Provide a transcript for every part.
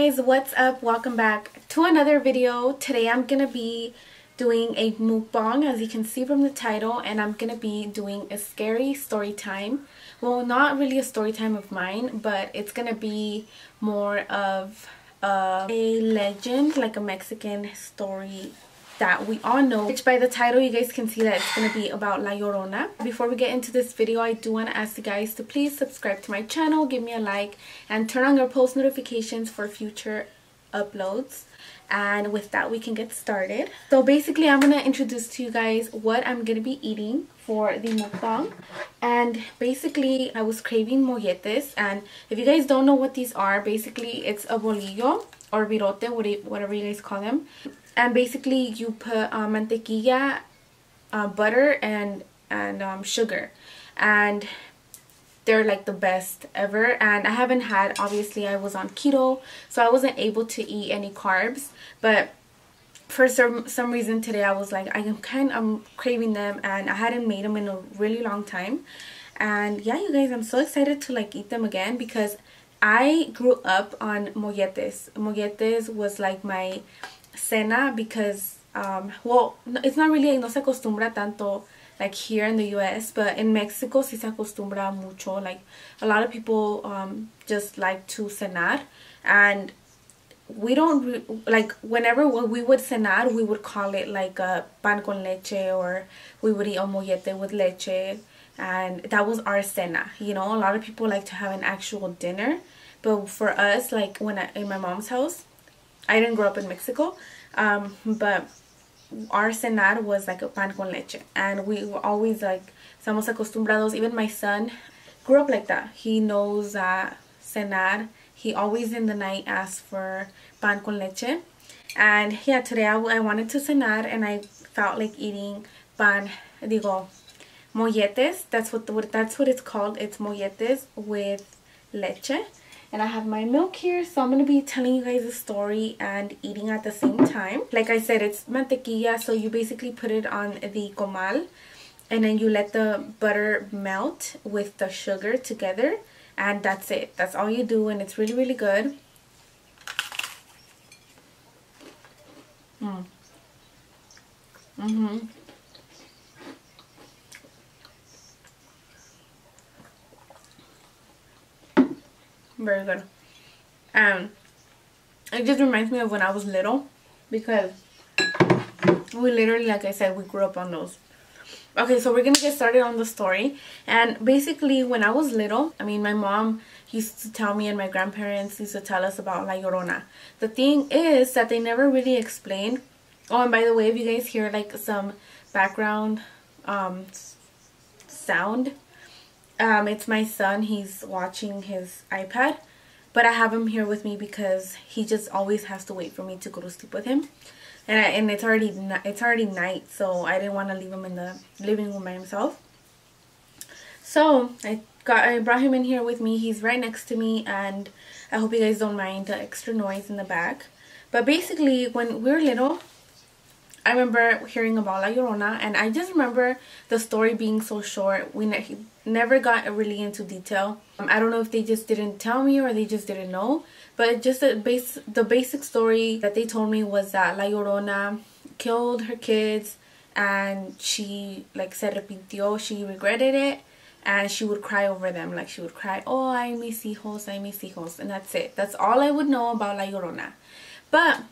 guys, what's up? Welcome back to another video. Today I'm gonna be doing a mukbang, as you can see from the title, and I'm gonna be doing a scary story time. Well, not really a story time of mine, but it's gonna be more of a legend, like a Mexican story that we all know, which by the title you guys can see that it's going to be about La Llorona. Before we get into this video, I do want to ask you guys to please subscribe to my channel, give me a like, and turn on your post notifications for future uploads. And with that, we can get started. So basically, I'm going to introduce to you guys what I'm going to be eating for the mukbang. And basically, I was craving molletes, and if you guys don't know what these are, basically it's a bolillo or virote, whatever you guys call them. And basically you put mantequilla, butter, and sugar, and they're like the best ever. And I haven't had, obviously I was on keto, so I wasn't able to eat any carbs, but for some reason today I was like, I'm craving them, and I hadn't made them in a really long time. And yeah, you guys, I'm so excited to like eat them again, because I grew up on molletes. Molletes was like my cena, because well, it's not really, no se acostumbra tanto like here in the US, but in Mexico sí se acostumbra mucho. Like a lot of people just like to cenar, and we don't like, whenever we would cenar, we would call it like a pan con leche, or we would eat a mollete with leche, and that was our cena. You know, a lot of people like to have an actual dinner, but for us, like in my mom's house, I didn't grow up in Mexico, but our cenar was like a pan con leche, and we were always like, estamos acostumbrados. Even my son grew up like that. He knows that cenar, he always in the night asks for pan con leche. And yeah, today I wanted to cenar, and I felt like eating molletes. That's what it's called. It's molletes with leche. And I have my milk here, so I'm going to be telling you guys a story and eating at the same time. Like I said, it's mantequilla, so you basically put it on the comal, and then you let the butter melt with the sugar together, and that's it. That's all you do, and it's really, really good. Very good. It just reminds me of when I was little, because we literally, like I said, we grew up on those. Okay, so we're gonna get started on the story. And basically, when I was little, I mean, my mom used to tell me, and my grandparents used to tell us about La Llorona. The thing is that they never really explained. Oh, and by the way, if you guys hear like some background sound, it's my son. He's watching his iPad, but I have him here with me because he just always has to wait for me to go to sleep with him, and it's already night, so I didn't want to leave him in the living room by himself. So I brought him in here with me. He's right next to me, and I hope you guys don't mind the extra noise in the back. But basically, when we were little, I remember hearing about La Llorona, and I just remember the story being so short. We never got really into detail. I don't know if they just didn't tell me, or they just didn't know, but just the basic story that they told me was that La Llorona killed her kids, and she like se arrepintió, she regretted it, and she would cry over them. Like she would cry, oh, ay mis hijos, and that's it. That's all I would know about La Llorona. But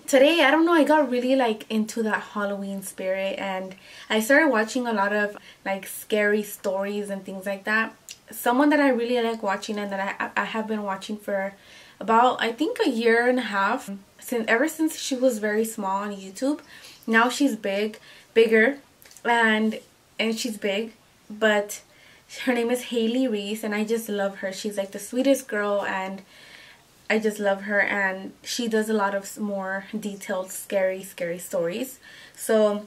today, I don't know, I got really like into that Halloween spirit, and I started watching a lot of like scary stories and things like that. Someone that I really like watching, and that I have been watching for about, I think, a year and a half, ever since she was very small on YouTube. Now she's bigger, and she's big, but her name is Haley Reese, and I just love her. She's like the sweetest girl, and I just love her, and she does a lot of more detailed, scary stories. So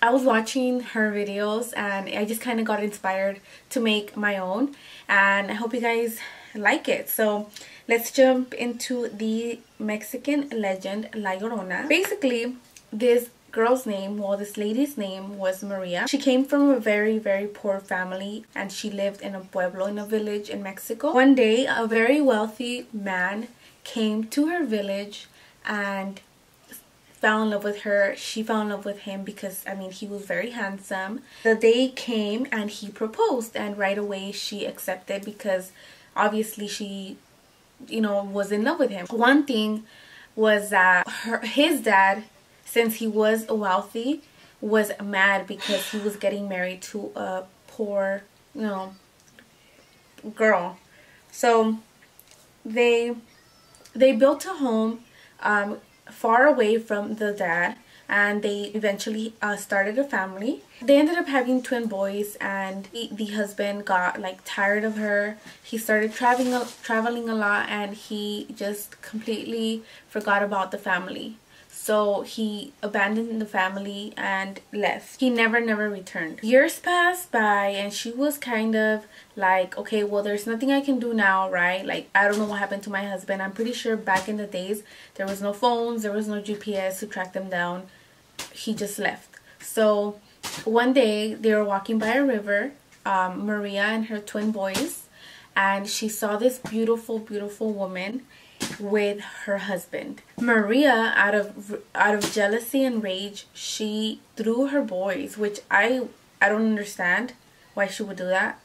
I was watching her videos, and I just kind of got inspired to make my own, and I hope you guys like it. So let's jump into the Mexican legend La Llorona. Basically, this girl's name, well, this lady's name was Maria. She came from a very, very poor family, and she lived in a pueblo, in a village in Mexico. One day, a very wealthy man came to her village and fell in love with her. She fell in love with him because, I mean, he was very handsome. The day came and he proposed, and right away she accepted because obviously she, you know, was in love with him. One thing was that his dad, since he was wealthy, was mad because he was getting married to a poor, you know, girl. So they built a home far away from the dad, and they eventually started a family. They ended up having twin boys, and the husband got like tired of her. He started traveling a lot, and he just completely forgot about the family. So he abandoned the family and left. He never returned. Years passed by, and she was kind of like, okay, well, there's nothing I can do now, right? Like, I don't know what happened to my husband. I'm pretty sure back in the days there was no phones, there was no GPS to track them down. He just left. So one day they were walking by a river, Maria and her twin boys, and she saw this beautiful woman with her husband. Maria, out of jealousy and rage, she threw her boys, which I don't understand why she would do that,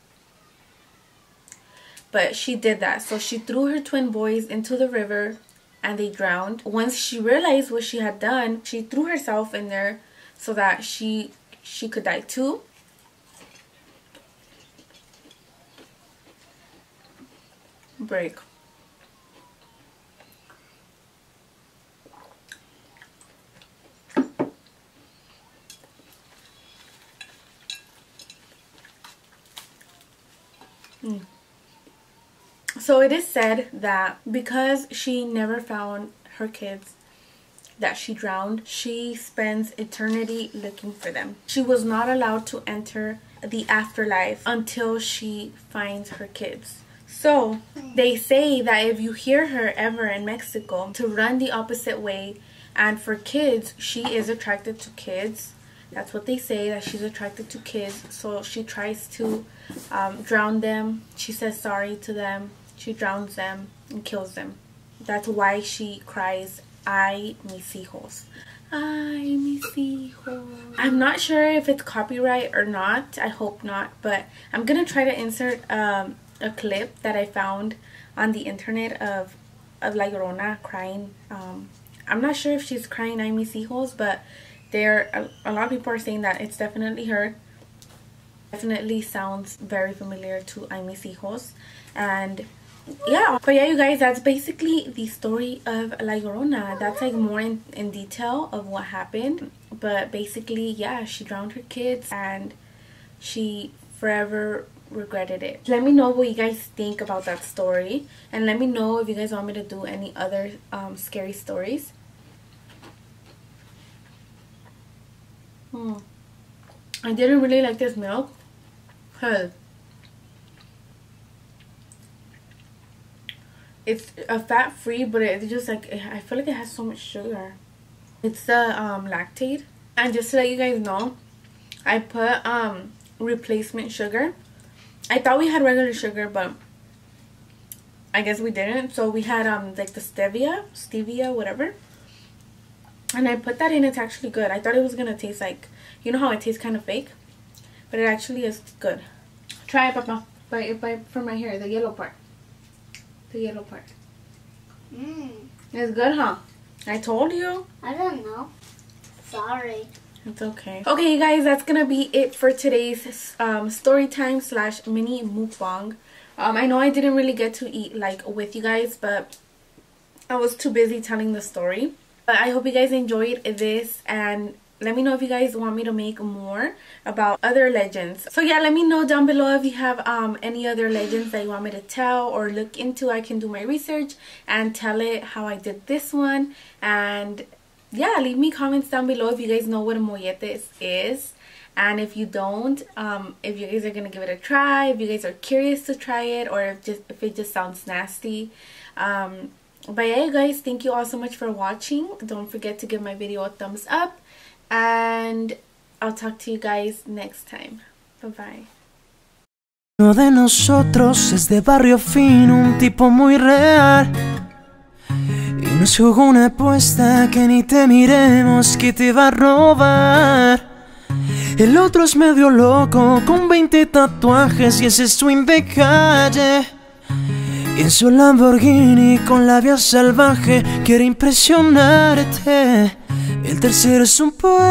but she did that. So she threw her twin boys into the river and they drowned. Once she realized what she had done, she threw herself in there so that she could die too. Break. So it is said that because she never found her kids that she drowned, she spends eternity looking for them. She was not allowed to enter the afterlife until she finds her kids. So they say that if you hear her ever in Mexico, to run the opposite way. And for kids, she is attracted to kids. That's what they say, that she's attracted to kids. So she tries to drown them. She says sorry to them. She drowns them and kills them. That's why she cries, "Ay, mis hijos. Ay, mis hijos." I'm not sure if it's copyright or not. I hope not. But I'm going to try to insert a clip that I found on the internet of La Llorona crying. I'm not sure if she's crying "Ay, mis hijos," but a lot of people are saying that it's definitely her. Definitely sounds very familiar to "Ay, mis hijos." And yeah, but yeah, you guys, that's basically the story of La Llorona. That's like more in detail of what happened. But basically, yeah, she drowned her kids and she forever regretted it. Let me know what you guys think about that story, and let me know if you guys want me to do any other scary stories. I didn't really like this milk because it's a fat-free, but it's just like, I feel like it has so much sugar. It's the lactate. And just to let you guys know, I put replacement sugar. I thought we had regular sugar, but I guess we didn't. So we had like the stevia, whatever. And I put that in. It's actually good. I thought it was gonna taste like, you know how it tastes kind of fake, but it actually is good. Try it, Papa. Bite from right here, the yellow part. The yellow part. It's good, huh? I told you. I don't know. Sorry. It's okay. Okay, you guys, that's gonna be it for today's story time / mini mukbang. I know I didn't really get to eat like with you guys, but I was too busy telling the story. But I hope you guys enjoyed this, and let me know if you guys want me to make more about other legends. So yeah, let me know down below if you have any other legends that you want me to tell or look into. I can do my research and tell it how I did this one. And yeah, leave me comments down below if you guys know what a molletes is. And if you don't, if you guys are gonna give it a try, if you guys are curious to try it, or if it just sounds nasty. But yeah, you guys, thank you all so much for watching. Don't forget to give my video a thumbs up, and I'll talk to you guys next time. Bye bye. Uno de nosotros es de barrio fino, un tipo muy real. Y nos jugó una apuesta que ni te miremos, que te va a robar. El otro es medio loco, con 20 tatuajes y ese swing de calle. Y en su Lamborghini con la vía salvaje quiere impresionarte. El tercero es un poeta.